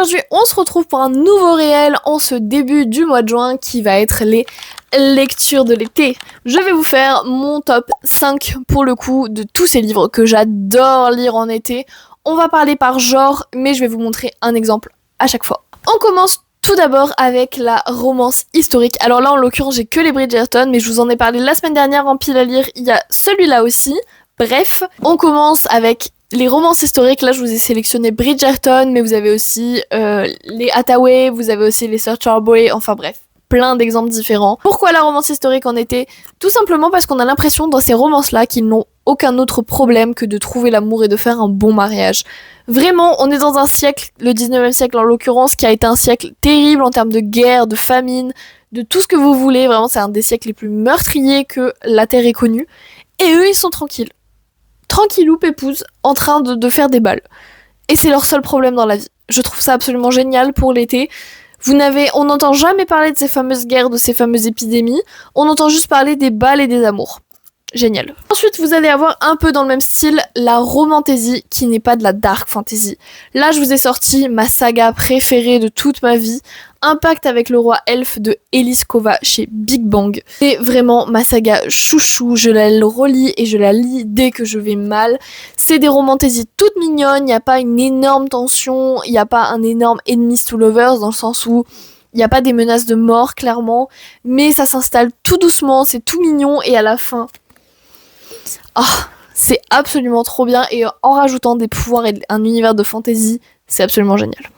Aujourd'hui, on se retrouve pour un nouveau réel en ce début du mois de juin qui va être les lectures de l'été. Je vais vous faire mon top 5 pour le coup de tous ces livres que j'adore lire en été. On va parler par genre, mais je vais vous montrer un exemple à chaque fois. On commence tout d'abord avec la romance historique. Alors là, en l'occurrence, j'ai que les Bridgerton, mais je vous en ai parlé la semaine dernière en pile à lire. Il y a celui-là aussi. Bref, on commence avec les romances historiques. Là, je vous ai sélectionné Bridgerton, mais vous avez aussi les Hathaway, vous avez aussi les Sir Charboy, enfin bref, plein d'exemples différents. Pourquoi la romance historique en été ? Tout simplement parce qu'on a l'impression dans ces romances-là qu'ils n'ont aucun autre problème que de trouver l'amour et de faire un bon mariage. Vraiment, on est dans un siècle, le 19e siècle en l'occurrence, qui a été un siècle terrible en termes de guerre, de famine, de tout ce que vous voulez. Vraiment, c'est un des siècles les plus meurtriers que la Terre ait connu. Et eux, ils sont tranquilles. Tranquillou pépouze, en train de faire des balles. Et c'est leur seul problème dans la vie. Je trouve ça absolument génial pour l'été. On n'entend jamais parler de ces fameuses guerres, de ces fameuses épidémies. On entend juste parler des balles et des amours. Génial. Ensuite, vous allez avoir un peu dans le même style la romantasy qui n'est pas de la dark fantasy. Là, je vous ai sorti ma saga préférée de toute ma vie, Un pacte avec le roi elfe de Elise Kova chez Big Bang. C'est vraiment ma saga chouchou, je la relis et je la lis dès que je vais mal. C'est des romantasy toutes mignonnes, il n'y a pas une énorme tension, il n'y a pas un énorme enemies to lovers dans le sens où il n'y a pas des menaces de mort clairement, mais ça s'installe tout doucement, c'est tout mignon et à la fin... c'est absolument trop bien et en rajoutant des pouvoirs et un univers de fantasy, c'est absolument génial.